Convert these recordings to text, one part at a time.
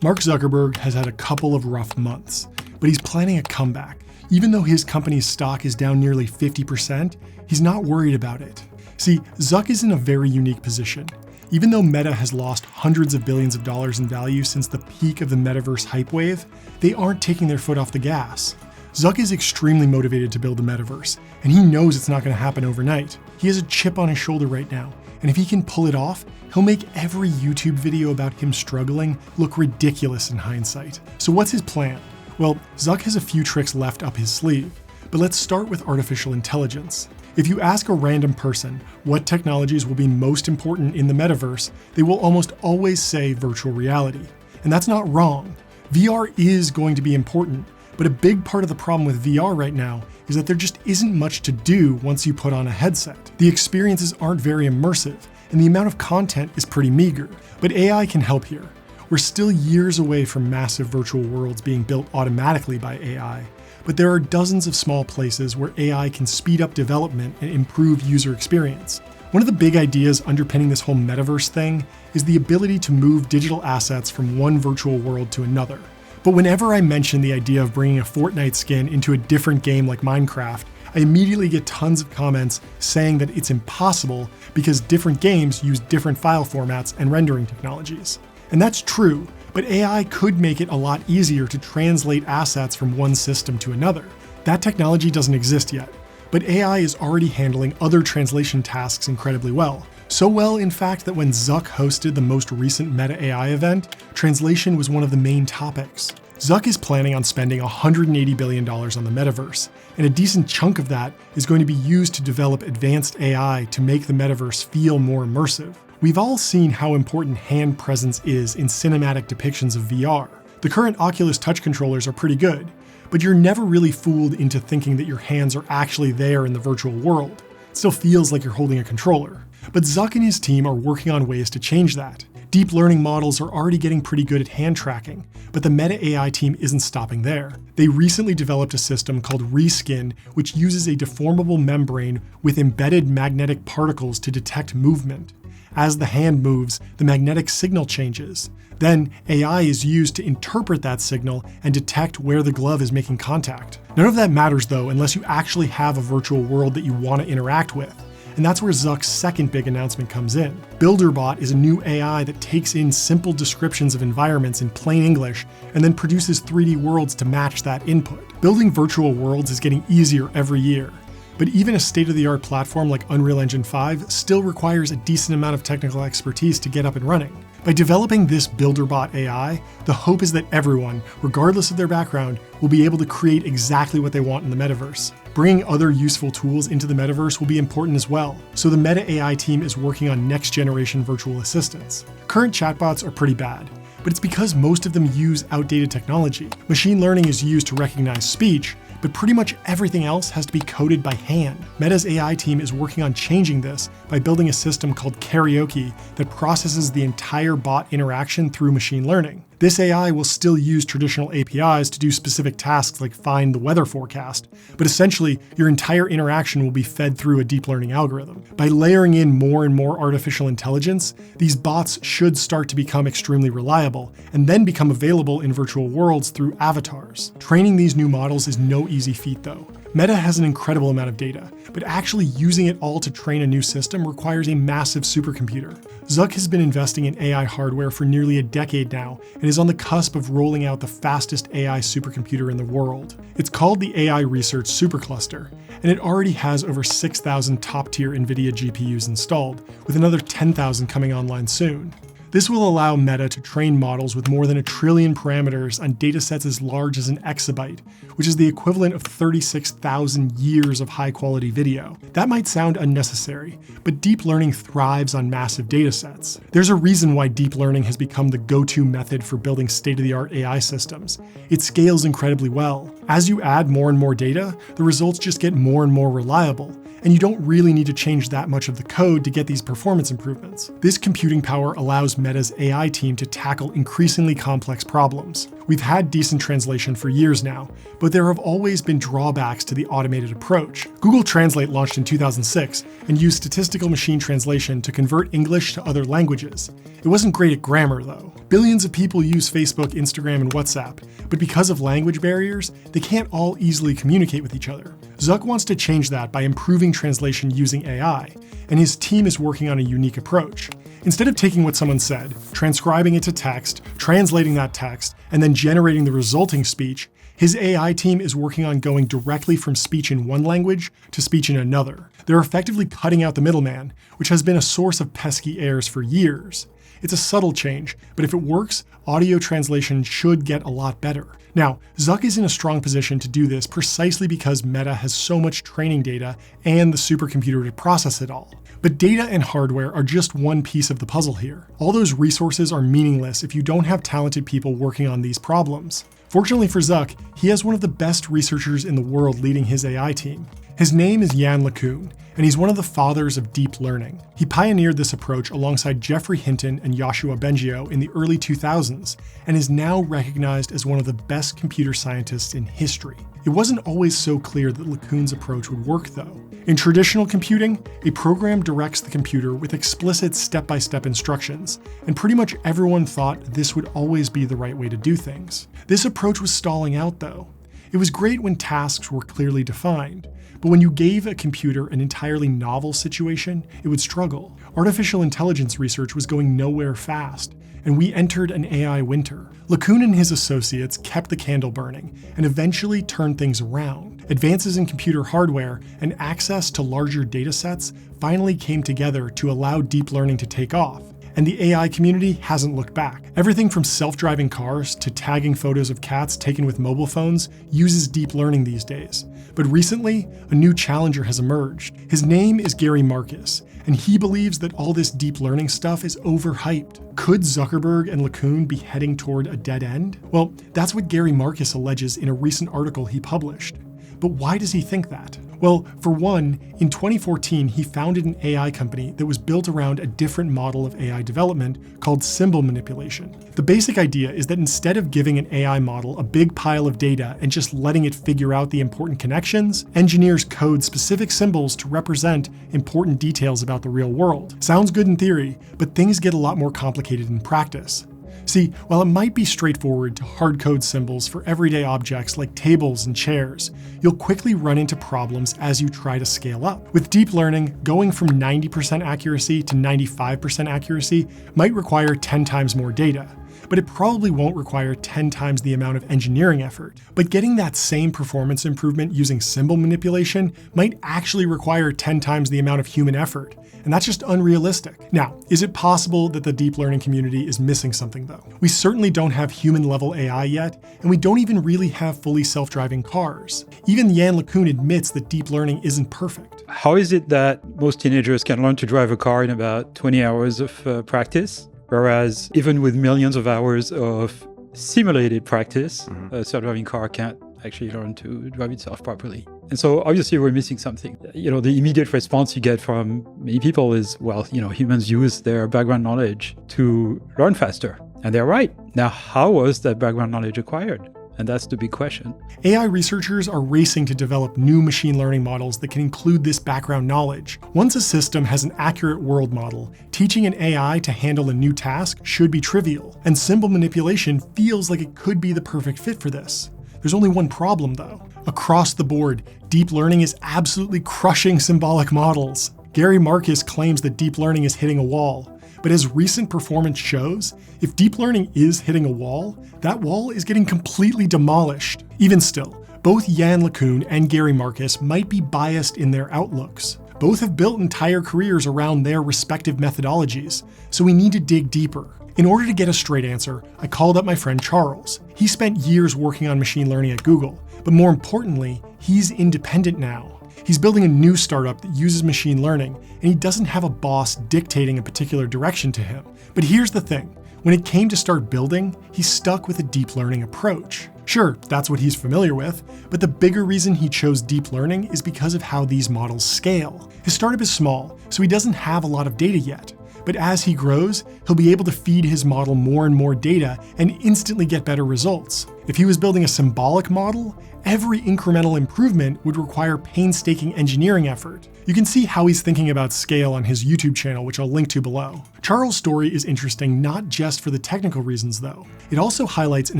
Mark Zuckerberg has had a couple of rough months, but he's planning a comeback. Even though his company's stock is down nearly 50%, he's not worried about it. See, Zuck is in a very unique position. Even though Meta has lost hundreds of billions of dollars in value since the peak of the Metaverse hype wave, they aren't taking their foot off the gas. Zuck is extremely motivated to build the Metaverse, and he knows it's not going to happen overnight. He has a chip on his shoulder right now, and if he can pull it off, he'll make every YouTube video about him struggling look ridiculous in hindsight. So what's his plan? Well, Zuck has a few tricks left up his sleeve, but let's start with artificial intelligence. If you ask a random person what technologies will be most important in the Metaverse, they will almost always say virtual reality. And that's not wrong. VR is going to be important, but a big part of the problem with VR right now is that there just isn't much to do once you put on a headset. The experiences aren't very immersive, and the amount of content is pretty meager. But AI can help here. We're still years away from massive virtual worlds being built automatically by AI, but there are dozens of small places where AI can speed up development and improve user experience. One of the big ideas underpinning this whole metaverse thing is the ability to move digital assets from one virtual world to another. But whenever I mention the idea of bringing a Fortnite skin into a different game like Minecraft, I immediately get tons of comments saying that it's impossible because different games use different file formats and rendering technologies. And that's true, but AI could make it a lot easier to translate assets from one system to another. That technology doesn't exist yet, but AI is already handling other translation tasks incredibly well. So well, in fact, that when Zuck hosted the most recent Meta AI event, translation was one of the main topics. Zuck is planning on spending $180 billion on the Metaverse, and a decent chunk of that is going to be used to develop advanced AI to make the Metaverse feel more immersive. We've all seen how important hand presence is in cinematic depictions of VR. The current Oculus touch controllers are pretty good, but you're never really fooled into thinking that your hands are actually there in the virtual world. It still feels like you're holding a controller. But Zuck and his team are working on ways to change that. Deep learning models are already getting pretty good at hand tracking, but the Meta AI team isn't stopping there. They recently developed a system called Reskin, which uses a deformable membrane with embedded magnetic particles to detect movement. As the hand moves, the magnetic signal changes. Then AI is used to interpret that signal and detect where the glove is making contact. None of that matters though unless you actually have a virtual world that you want to interact with. And that's where Zuck's second big announcement comes in. BuilderBot is a new AI that takes in simple descriptions of environments in plain English and then produces 3D worlds to match that input. Building virtual worlds is getting easier every year. But even a state-of-the-art platform like Unreal Engine 5 still requires a decent amount of technical expertise to get up and running. By developing this BuilderBot AI, the hope is that everyone, regardless of their background, will be able to create exactly what they want in the metaverse. Bringing other useful tools into the metaverse will be important as well, so the Meta AI team is working on next-generation virtual assistants. Current chatbots are pretty bad, but it's because most of them use outdated technology. Machine learning is used to recognize speech, but pretty much everything else has to be coded by hand. Meta's AI team is working on changing this by building a system called Karaoke that processes the entire bot interaction through machine learning. This AI will still use traditional APIs to do specific tasks like find the weather forecast, but essentially your entire interaction will be fed through a deep learning algorithm. By layering in more and more artificial intelligence, these bots should start to become extremely reliable and then become available in virtual worlds through avatars. Training these new models is no easy feat though. Meta has an incredible amount of data, but actually using it all to train a new system requires a massive supercomputer. Zuck has been investing in AI hardware for nearly a decade now and is on the cusp of rolling out the fastest AI supercomputer in the world. It's called the AI Research Supercluster, and it already has over 6,000 top-tier NVIDIA GPUs installed, with another 10,000 coming online soon. This will allow Meta to train models with more than 1 trillion parameters on datasets as large as an exabyte, which is the equivalent of 36,000 years of high-quality video. That might sound unnecessary, but deep learning thrives on massive datasets. There's a reason why deep learning has become the go-to method for building state-of-the-art AI systems. It scales incredibly well. As you add more and more data, the results just get more and more reliable, and you don't really need to change that much of the code to get these performance improvements. This computing power allows Meta's AI team to tackle increasingly complex problems. We've had decent translation for years now, but there have always been drawbacks to the automated approach. Google Translate launched in 2006 and used statistical machine translation to convert English to other languages. It wasn't great at grammar, though. Billions of people use Facebook, Instagram, and WhatsApp, but because of language barriers, they can't all easily communicate with each other. Zuck wants to change that by improving translation using AI, and his team is working on a unique approach. Instead of taking what someone said, transcribing it to text, translating that text, and then generating the resulting speech, his AI team is working on going directly from speech in one language to speech in another. They're effectively cutting out the middleman, which has been a source of pesky errors for years. It's a subtle change, but if it works, audio translation should get a lot better. Now, Zuck is in a strong position to do this precisely because Meta has so much training data and the supercomputer to process it all. But data and hardware are just one piece of the puzzle here. All those resources are meaningless if you don't have talented people working on these problems. Fortunately for Zuck, he has one of the best researchers in the world leading his AI team. His name is Yann LeCun, and he's one of the fathers of deep learning. He pioneered this approach alongside Geoffrey Hinton and Yoshua Bengio in the early 2000s, and is now recognized as one of the best computer scientists in history. It wasn't always so clear that LeCun's approach would work, though. In traditional computing, a program directs the computer with explicit step-by-step instructions, and pretty much everyone thought this would always be the right way to do things. This approach was stalling out, though. It was great when tasks were clearly defined, but when you gave a computer an entirely novel situation, it would struggle. Artificial intelligence research was going nowhere fast, and we entered an AI winter. LeCun and his associates kept the candle burning and eventually turned things around. Advances in computer hardware and access to larger datasets finally came together to allow deep learning to take off. And the AI community hasn't looked back. Everything from self-driving cars to tagging photos of cats taken with mobile phones uses deep learning these days. But recently, a new challenger has emerged. His name is Gary Marcus, and he believes that all this deep learning stuff is overhyped. Could Zuckerberg and LeCun be heading toward a dead end? Well, that's what Gary Marcus alleges in a recent article he published. But why does he think that? Well, for one, in 2014, he founded an AI company that was built around a different model of AI development called symbol manipulation. The basic idea is that instead of giving an AI model a big pile of data and just letting it figure out the important connections, engineers code specific symbols to represent important details about the real world. Sounds good in theory, but things get a lot more complicated in practice. See, while it might be straightforward to hard code symbols for everyday objects like tables and chairs, you'll quickly run into problems as you try to scale up. With deep learning, going from 90% accuracy to 95% accuracy might require 10 times more data, but it probably won't require 10 times the amount of engineering effort. But getting that same performance improvement using symbol manipulation might actually require 10 times the amount of human effort. And that's just unrealistic. Now, is it possible that the deep learning community is missing something though? We certainly don't have human-level AI yet, and we don't even really have fully self-driving cars. Even Yann LeCun admits that deep learning isn't perfect. How is it that most teenagers can learn to drive a car in about 20 hours of practice, whereas even with millions of hours of simulated practice, a self-driving car can't actually learn to drive itself properly? And so obviously we're missing something. The immediate response you get from many people is, well, humans use their background knowledge to learn faster. And they're right. Now, how was that background knowledge acquired? And that's the big question. AI researchers are racing to develop new machine learning models that can include this background knowledge. Once a system has an accurate world model, teaching an AI to handle a new task should be trivial. And symbol manipulation feels like it could be the perfect fit for this. There's only one problem though. Across the board, deep learning is absolutely crushing symbolic models. Gary Marcus claims that deep learning is hitting a wall. But as recent performance shows, if deep learning is hitting a wall, that wall is getting completely demolished. Even still, both Yann LeCun and Gary Marcus might be biased in their outlooks. Both have built entire careers around their respective methodologies, so we need to dig deeper. In order to get a straight answer, I called up my friend Charles. He spent years working on machine learning at Google, but more importantly, he's independent now. He's building a new startup that uses machine learning, and he doesn't have a boss dictating a particular direction to him. But here's the thing. When it came to start building, he stuck with a deep learning approach. Sure, that's what he's familiar with, but the bigger reason he chose deep learning is because of how these models scale. His startup is small, so he doesn't have a lot of data yet. But as he grows, he'll be able to feed his model more and more data and instantly get better results. If he was building a symbolic model, every incremental improvement would require painstaking engineering effort. You can see how he's thinking about scale on his YouTube channel, which I'll link to below. Charles' story is interesting not just for the technical reasons though. It also highlights an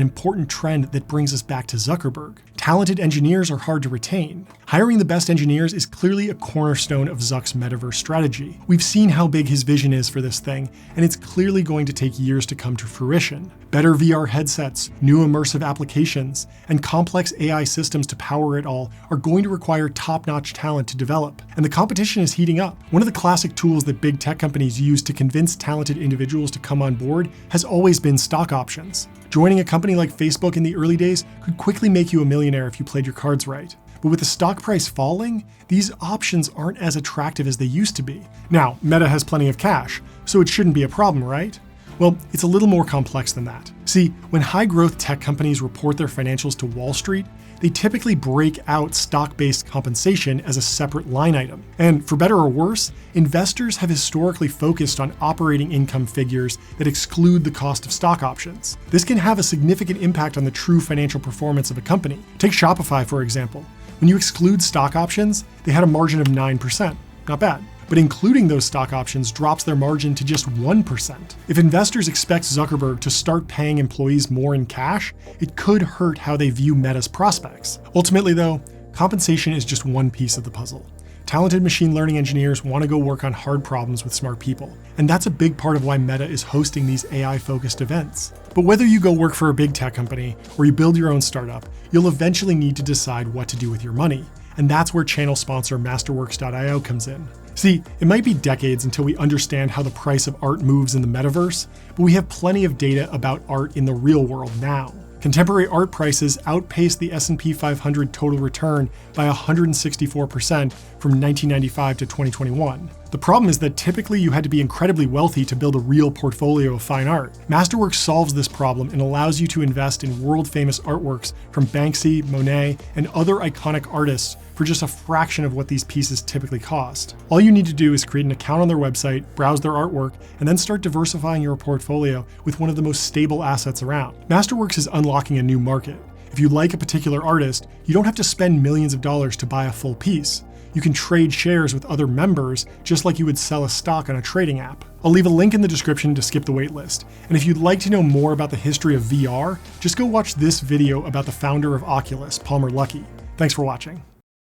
important trend that brings us back to Zuckerberg. Talented engineers are hard to retain. Hiring the best engineers is clearly a cornerstone of Zuck's metaverse strategy. We've seen how big his vision is for this thing, and it's clearly going to take years to come to fruition. Better VR headsets, new immersive applications, and complex AI systems to power it all are going to require top-notch talent to develop, and the competition is heating up. One of the classic tools that big tech companies use to convince talented individuals to come on board has always been stock options. Joining a company like Facebook in the early days could quickly make you a millionaire if you played your cards right. But with the stock price falling, these options aren't as attractive as they used to be. Now, Meta has plenty of cash, so it shouldn't be a problem, right? Well, it's a little more complex than that. See, when high-growth tech companies report their financials to Wall Street, they typically break out stock-based compensation as a separate line item. And for better or worse, investors have historically focused on operating income figures that exclude the cost of stock options. This can have a significant impact on the true financial performance of a company. Take Shopify, for example. When you exclude stock options, they had a margin of 9%. Not bad. But including those stock options drops their margin to just 1%. If investors expect Zuckerberg to start paying employees more in cash, it could hurt how they view Meta's prospects. Ultimately though, compensation is just one piece of the puzzle. Talented machine learning engineers want to go work on hard problems with smart people, and that's a big part of why Meta is hosting these AI-focused events. But whether you go work for a big tech company or you build your own startup, you'll eventually need to decide what to do with your money, and that's where channel sponsor Masterworks.io comes in. See, it might be decades until we understand how the price of art moves in the metaverse, but we have plenty of data about art in the real world now. Contemporary art prices outpaced the S&P 500 total return by 164% from 1995 to 2021. The problem is that typically you had to be incredibly wealthy to build a real portfolio of fine art. Masterworks solves this problem and allows you to invest in world-famous artworks from Banksy, Monet, and other iconic artists for just a fraction of what these pieces typically cost. All you need to do is create an account on their website, browse their artwork, and then start diversifying your portfolio with one of the most stable assets around. Masterworks is unlocking a new market. If you like a particular artist, you don't have to spend millions of dollars to buy a full piece. You can trade shares with other members just like you would sell a stock on a trading app. I'll leave a link in the description to skip the waitlist. And if you'd like to know more about the history of VR, just go watch this video about the founder of Oculus, Palmer Luckey. Thanks for watching.